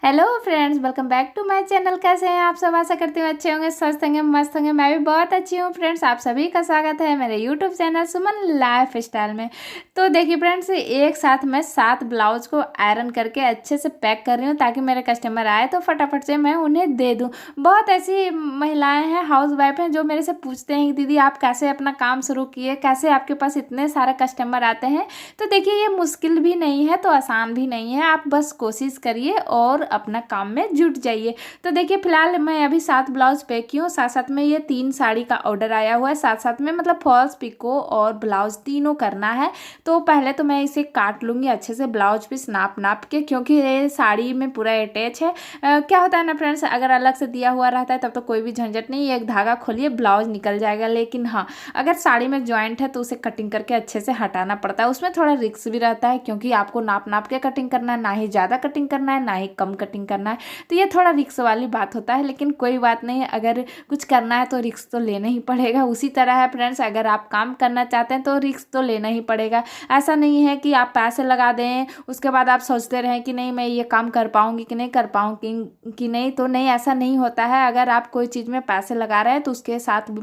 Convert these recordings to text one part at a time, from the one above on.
Hello friends, welcome back to my channel. कैसे हैं आप सब? आशा करती हूँ अच्छे होंगे, स्वस्थ होंगे, मस्त होंगे। मैं भी बहुत अच्छी हूँ फ्रेंड्स। आप सभी का स्वागत है मेरे यूट्यूब चैनल सुमन लाइफ स्टाइल में। तो देखिए फ्रेंड्स, एक साथ मैं 7 ब्लाउज को आयरन करके अच्छे से पैक कर रही हूँ ताकि मेरे कस्टमर आए तो फटाफट से मैं उन्हें दे दूँ। बहुत ऐसी महिलाएँ हैं, हाउस वाइफ हैं, जो मेरे से पूछते हैं कि दीदी आप कैसे अपना काम शुरू किए, कैसे आपके पास इतने सारे कस्टमर आते हैं। तो देखिए, ये मुश्किल भी नहीं है तो आसान भी नहीं है। आप बस कोशिश करिए और अपना काम में जुट जाइए। तो देखिए, फिलहाल मैं अभी 7 ब्लाउज पैक की हूँ। साथ साथ में ये 3 साड़ी का ऑर्डर आया हुआ है। साथ साथ में मतलब फॉल्स पिको और ब्लाउज तीनों करना है। तो पहले तो मैं इसे काट लूँगी अच्छे से, ब्लाउज पीस नाप नाप के, क्योंकि ये साड़ी में पूरा अटैच है। क्या होता है ना फ्रेंड्स, अगर अलग से दिया हुआ रहता है तब तो कोई भी झंझट नहीं, एक धागा खोलिए ब्लाउज निकल जाएगा। लेकिन हाँ, अगर साड़ी में जॉइंट है तो उसे कटिंग करके अच्छे से हटाना पड़ता है। उसमें थोड़ा रिस्क भी रहता है, क्योंकि आपको नाप नाप के कटिंग करना है, ना ही ज़्यादा कटिंग करना है ना ही कम कटिंग करना है। तो ये थोड़ा रिस्क वाली बात होता है, लेकिन कोई बात नहीं है। अगर कुछ करना है तो रिस्क तो लेना ही पड़ेगा। उसी तरह है फ्रेंड्स, अगर आप काम करना चाहते हैं तो रिस्क तो लेना ही पड़ेगा। ऐसा नहीं है कि आप पैसे लगा दें उसके बाद आप सोचते रहें कि नहीं मैं ये काम कर पाऊंगी कि नहीं कर पाऊंगी कि नहीं, तो नहीं, ऐसा नहीं होता है। अगर आप कोई चीज़ में पैसे लगा रहे हैं तो उसके साथ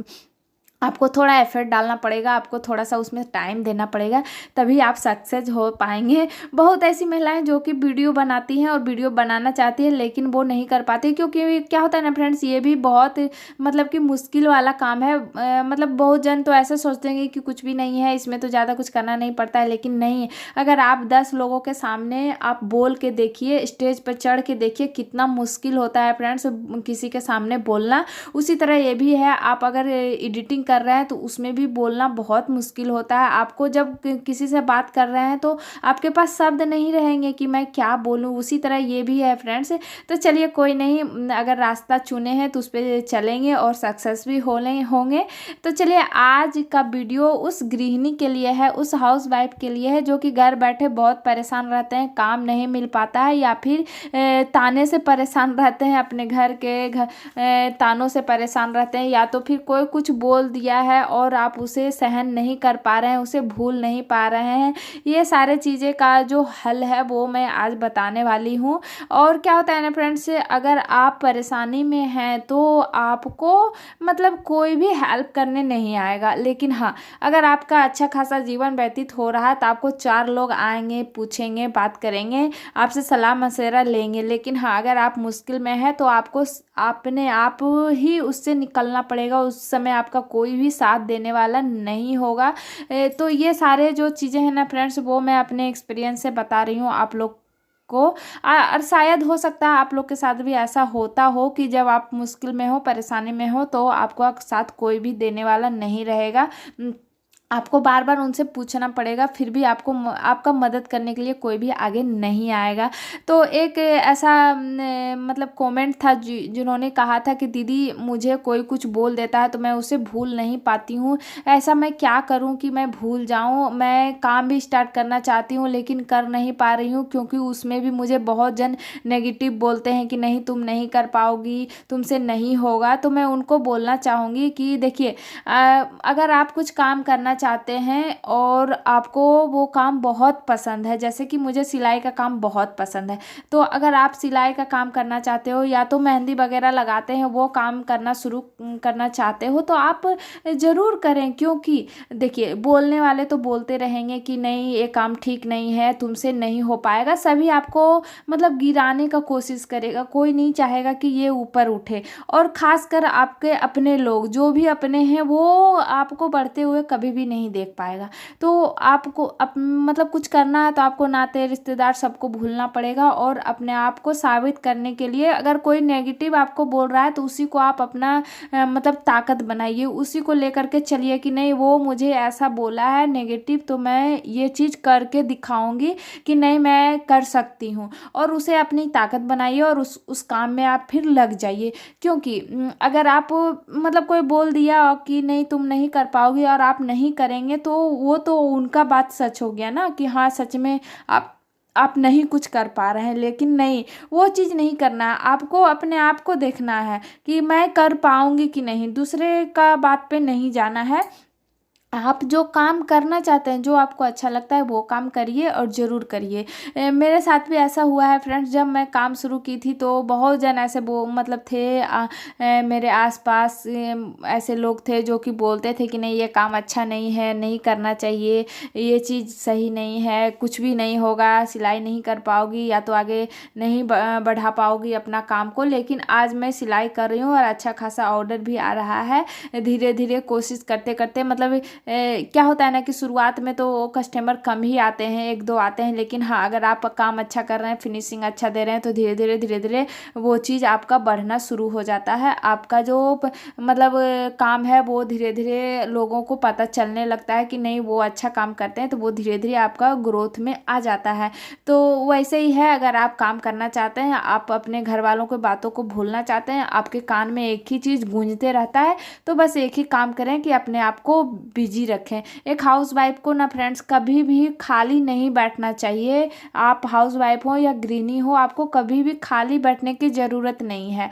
आपको थोड़ा एफर्ट डालना पड़ेगा, आपको थोड़ा सा उसमें टाइम देना पड़ेगा, तभी आप सक्सेस हो पाएंगे। बहुत ऐसी महिलाएं जो कि वीडियो बनाती हैं और वीडियो बनाना चाहती है लेकिन वो नहीं कर पाती, क्योंकि क्या होता है ना फ्रेंड्स, ये भी बहुत मतलब कि मुश्किल वाला काम है। मतलब बहुत जन तो ऐसा सोचते हैं कि कुछ भी नहीं है, इसमें तो ज़्यादा कुछ करना नहीं पड़ता है, लेकिन नहीं। अगर आप 10 लोगों के सामने आप बोल के देखिए, स्टेज पर चढ़ के देखिए, कितना मुश्किल होता है फ्रेंड्स किसी के सामने बोलना। उसी तरह ये भी है, आप अगर एडिटिंग कर रहे हैं तो उसमें भी बोलना बहुत मुश्किल होता है। आपको जब किसी से बात कर रहे हैं तो आपके पास शब्द नहीं रहेंगे कि मैं क्या बोलूं। उसी तरह ये भी है फ्रेंड्स। तो चलिए कोई नहीं, अगर रास्ता चुने हैं तो उस पर चलेंगे और सक्सेस भी होंगे। तो चलिए, आज का वीडियो उस गृहिणी के लिए है, उस हाउस वाइफ के लिए है जो कि घर बैठे बहुत परेशान रहते हैं, काम नहीं मिल पाता है, या फिर ताने से परेशान रहते हैं, अपने घर के तानों से परेशान रहते हैं, या तो फिर कोई कुछ बोल दिया है और आप उसे सहन नहीं कर पा रहे हैं, उसे भूल नहीं पा रहे हैं। ये सारे चीज़ें का जो हल है वो मैं आज बताने वाली हूँ। और क्या होता है ना फ्रेंड्स, अगर आप परेशानी में हैं तो आपको मतलब कोई भी हेल्प करने नहीं आएगा। लेकिन हाँ, अगर आपका अच्छा खासा जीवन व्यतीत हो रहा है तो आपको 4 लोग आएंगे, पूछेंगे, बात करेंगे, आपसे सलाह मशवरा लेंगे। लेकिन हाँ, अगर आप मुश्किल में हैं तो आपको अपने आप ही उससे निकलना पड़ेगा। उस समय आपका कोई भी साथ देने वाला नहीं होगा। तो ये सारे जो चीज़ें हैं ना फ्रेंड्स, वो मैं अपने एक्सपीरियंस से बता रही हूँ आप लोग को। और शायद हो सकता है आप लोग के साथ भी ऐसा होता हो कि जब आप मुश्किल में हो, परेशानी में हो, तो आपको साथ कोई भी देने वाला नहीं रहेगा। आपको बार बार उनसे पूछना पड़ेगा, फिर भी आपका मदद करने के लिए कोई भी आगे नहीं आएगा। तो एक ऐसा मतलब कमेंट था जिन्होंने कहा था कि दीदी मुझे कोई कुछ बोल देता है तो मैं उसे भूल नहीं पाती हूँ। ऐसा मैं क्या करूँ कि मैं भूल जाऊँ? मैं काम भी स्टार्ट करना चाहती हूँ लेकिन कर नहीं पा रही हूँ, क्योंकि उसमें भी मुझे बहुत जन नेगेटिव बोलते हैं कि नहीं तुम नहीं कर पाओगी, तुमसे नहीं होगा। तो मैं उनको बोलना चाहूँगी कि देखिए, अगर आप कुछ काम करना चाहते हैं और आपको वो काम बहुत पसंद है, जैसे कि मुझे सिलाई का काम बहुत पसंद है, तो अगर आप सिलाई का काम करना चाहते हो या तो मेहंदी वगैरह लगाते हैं वो काम करना शुरू करना चाहते हो, तो आप ज़रूर करें। क्योंकि देखिए, बोलने वाले तो बोलते रहेंगे कि नहीं ये काम ठीक नहीं है, तुमसे नहीं हो पाएगा। सभी आपको मतलब गिराने का कोशिश करेगा, कोई नहीं चाहेगा कि ये ऊपर उठे। और ख़ासकर आपके अपने लोग जो भी अपने हैं वो आपको बढ़ते हुए कभी भी नहीं देख पाएगा। तो आपको मतलब कुछ करना है तो आपको नाते रिश्तेदार सबको भूलना पड़ेगा, और अपने आप को साबित करने के लिए अगर कोई नेगेटिव आपको बोल रहा है तो उसी को आप अपना मतलब ताकत बनाइए, उसी को लेकर के चलिए कि नहीं वो मुझे ऐसा बोला है नेगेटिव तो मैं ये चीज़ करके दिखाऊंगी कि नहीं मैं कर सकती हूँ। और उसे अपनी ताकत बनाइए और उस काम में आप फिर लग जाइए। क्योंकि अगर आप मतलब कोई बोल दिया कि नहीं तुम नहीं कर पाओगी और आप नहीं करेंगे तो वो तो उनका बात सच हो गया ना, कि हाँ सच में आप नहीं कुछ कर पा रहे हैं। लेकिन नहीं, वो चीज़ नहीं करना है, आपको अपने आप को देखना है कि मैं कर पाऊंगी कि नहीं, दूसरे का बात पे नहीं जाना है। आप जो काम करना चाहते हैं, जो आपको अच्छा लगता है वो काम करिए और ज़रूर करिए। मेरे साथ भी ऐसा हुआ है फ्रेंड्स, जब मैं काम शुरू की थी तो बहुत जन ऐसे वो मतलब थे मेरे आसपास ऐसे लोग थे जो कि बोलते थे कि नहीं ये काम अच्छा नहीं है, नहीं करना चाहिए, ये चीज़ सही नहीं है, कुछ भी नहीं होगा, सिलाई नहीं कर पाओगी या तो आगे नहीं बढ़ा पाओगी अपना काम को। लेकिन आज मैं सिलाई कर रही हूँ और अच्छा खासा ऑर्डर भी आ रहा है। धीरे धीरे कोशिश करते करते मतलब क्या होता है ना कि शुरुआत में तो कस्टमर कम ही आते हैं, एक दो आते हैं, लेकिन हाँ अगर आप काम अच्छा कर रहे हैं, फिनिशिंग अच्छा दे रहे हैं तो धीरे धीरे वो चीज़ आपका बढ़ना शुरू हो जाता है। आपका जो मतलब काम है वो धीरे धीरे लोगों को पता चलने लगता है कि नहीं वो अच्छा काम करते हैं, तो वो धीरे धीरे आपका ग्रोथ में आ जाता है। तो वैसे ही है, अगर आप काम करना चाहते हैं, आप अपने घर वालों की बातों को भूलना चाहते हैं, आपके कान में एक ही चीज़ गूंजते रहता है, तो बस एक ही काम करें कि अपने आप को बिजी रखें। एक हाउस वाइफ को ना फ्रेंड्स कभी भी खाली नहीं बैठना चाहिए। आप हाउस वाइफ हो या गृहिणी हो, आपको कभी भी खाली बैठने की ज़रूरत नहीं है।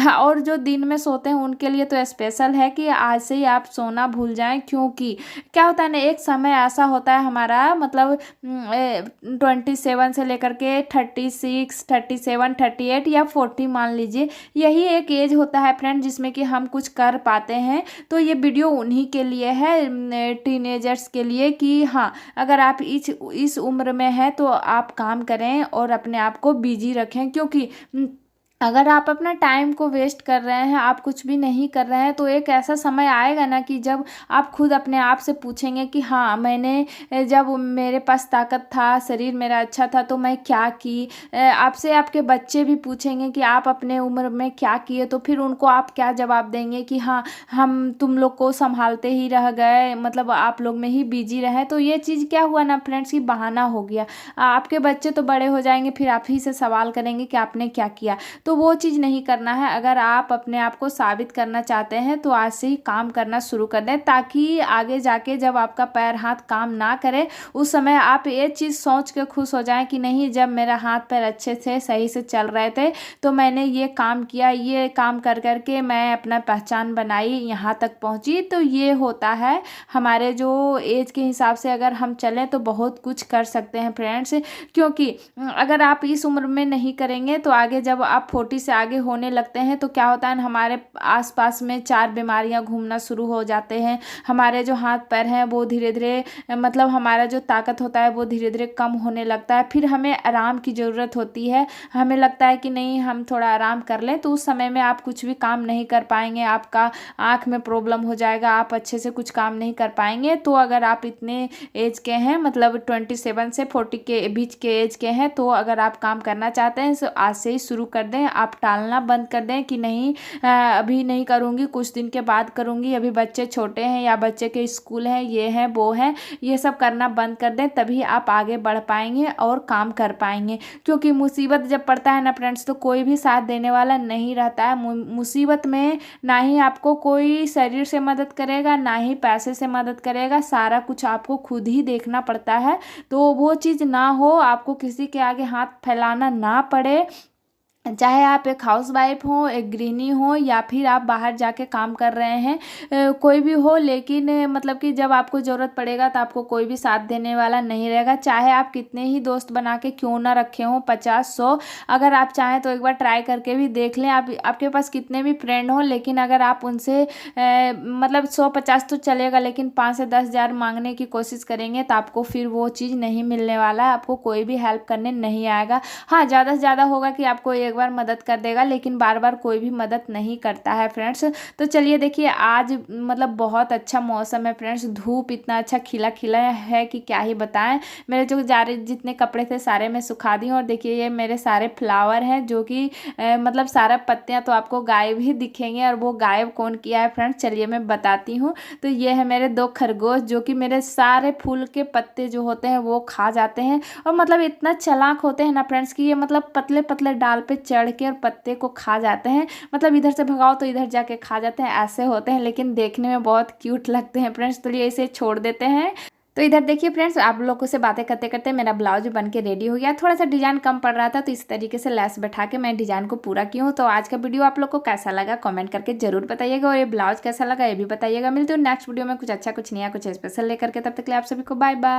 और जो दिन में सोते हैं उनके लिए तो स्पेशल है कि आज से ही आप सोना भूल जाएं, क्योंकि क्या होता है ना एक समय ऐसा होता है हमारा मतलब 27 से लेकर के 36, 37, 38 या 40 मान लीजिए, यही एक एज होता है फ्रेंड जिसमें कि हम कुछ कर पाते हैं। तो ये वीडियो उन्हीं के लिए है, टीनेजर्स के लिए, कि हाँ अगर आप इस उम्र में हैं तो आप काम करें और अपने आप को बिजी रखें। क्योंकि अगर आप अपना टाइम को वेस्ट कर रहे हैं, आप कुछ भी नहीं कर रहे हैं, तो एक ऐसा समय आएगा ना कि जब आप खुद अपने आप से पूछेंगे कि हाँ मैंने जब मेरे पास ताकत था, शरीर मेरा अच्छा था, तो मैं क्या की। आपसे आपके बच्चे भी पूछेंगे कि आप अपने उम्र में क्या किए, तो फिर उनको आप क्या जवाब देंगे कि हाँ हम तुम लोग को संभालते ही रह गए, मतलब आप लोग में ही बिजी रहे। तो ये चीज़ क्या हुआ ना फ्रेंड्स की बहाना हो गया। आपके बच्चे तो बड़े हो जाएंगे, फिर आप ही से सवाल करेंगे कि आपने क्या किया। तो वो चीज़ नहीं करना है। अगर आप अपने आप को साबित करना चाहते हैं तो आज से ही काम करना शुरू कर दें, ताकि आगे जाके जब आपका पैर हाथ काम ना करे उस समय आप ये चीज़ सोच के खुश हो जाएं कि नहीं जब मेरा हाथ पैर अच्छे से सही से चल रहे थे तो मैंने ये काम किया, ये काम कर करके मैं अपना पहचान बनाई, यहाँ तक पहुँची। तो ये होता है हमारे जो एज के हिसाब से अगर हम चलें तो बहुत कुछ कर सकते हैं फ्रेंड्स। क्योंकि अगर आप इस उम्र में नहीं करेंगे तो आगे जब आप 40 से आगे होने लगते हैं तो क्या होता है हमारे आसपास में 4 बीमारियां घूमना शुरू हो जाते हैं। हमारे जो हाथ पैर हैं वो धीरे धीरे मतलब हमारा जो ताकत होता है वो धीरे धीरे कम होने लगता है। फिर हमें आराम की ज़रूरत होती है। हमें लगता है कि नहीं हम थोड़ा आराम कर लें, तो उस समय में आप कुछ भी काम नहीं कर पाएंगे, आपका आँख में प्रॉब्लम हो जाएगा, आप अच्छे से कुछ काम नहीं कर पाएंगे। तो अगर आप इतने एज के हैं मतलब 27 से 40 के बीच के एज के हैं, तो अगर आप काम करना चाहते हैं तो आज से ही शुरू कर दें। आप टालना बंद कर दें कि नहीं अभी नहीं करूँगी, कुछ दिन के बाद करूँगी, अभी बच्चे छोटे हैं या बच्चे के स्कूल हैं, ये है वो है, ये सब करना बंद कर दें। तभी आप आगे बढ़ पाएंगे और काम कर पाएंगे। क्योंकि मुसीबत जब पड़ता है ना फ्रेंड्स तो कोई भी साथ देने वाला नहीं रहता है। मुसीबत में ना ही आपको कोई शरीर से मदद करेगा ना ही पैसे से मदद करेगा, सारा कुछ आपको खुद ही देखना पड़ता है। तो वो चीज़ ना हो, आपको किसी के आगे हाथ फैलाना ना पड़े। चाहे आप एक हाउस वाइफ हो, एक गृहिणी हो, या फिर आप बाहर जाके काम कर रहे हैं, कोई भी हो, लेकिन मतलब कि जब आपको ज़रूरत पड़ेगा तो आपको कोई भी साथ देने वाला नहीं रहेगा। चाहे आप कितने ही दोस्त बना के क्यों ना रखे हों, 50-100, अगर आप चाहें तो एक बार ट्राई करके भी देख लें। आपके पास कितने भी फ्रेंड हो, लेकिन अगर आप उनसे मतलब 100-50 तो चलेगा, लेकिन 5 से 10 हज़ार मांगने की कोशिश करेंगे तो आपको फिर वो चीज़ नहीं मिलने वाला है, आपको कोई भी हेल्प करने नहीं आएगा। हाँ ज़्यादा से ज़्यादा होगा कि आपको एक बार मदद कर देगा, लेकिन बार बार कोई भी मदद नहीं करता है फ्रेंड्स। तो चलिए देखिए आज मतलब बहुत अच्छा मौसम है फ्रेंड्स, धूप इतना अच्छा खिला खिला है कि क्या ही बताएं। मेरे जो जितने कपड़े थे सारे मैं सुखा दी हूँ। और देखिए ये मेरे सारे फ्लावर हैं जो कि मतलब सारा पत्तियां तो आपको गायब ही दिखेंगे, और वो गायब कौन किया है फ्रेंड्स चलिए मैं बताती हूँ। तो ये है मेरे 2 खरगोश जो कि मेरे सारे फूल के पत्ते जो होते हैं वो खा जाते हैं। और मतलब इतना चालाक होते हैं ना फ्रेंड्स कि ये मतलब पतले पतले डाल पे चढ़ के और पत्ते को खा जाते हैं। मतलब इधर से भगाओ तो इधर जाके खा जाते हैं, ऐसे होते हैं, लेकिन देखने में बहुत क्यूट लगते हैं फ्रेंड्स। तो ये इसे छोड़ देते हैं। तो इधर देखिए फ्रेंड्स, आप लोगों से बातें करते करते मेरा ब्लाउज बन के रेडी हो गया। थोड़ा सा डिजाइन कम पड़ रहा था तो इस तरीके से लेस बैठा के मैं डिजाइन को पूरा की हूँ। तो आज का वीडियो आप लोग को कैसा लगा कमेंट करके जरूर बताइएगा, और ये ब्लाउज कैसा लगा ये भी बताइएगा। मिलते हो नेक्स्ट वीडियो में कुछ अच्छा, कुछ नया, कुछ स्पेशल लेकर के। तब तक के लिए आप सभी को बाय बाय।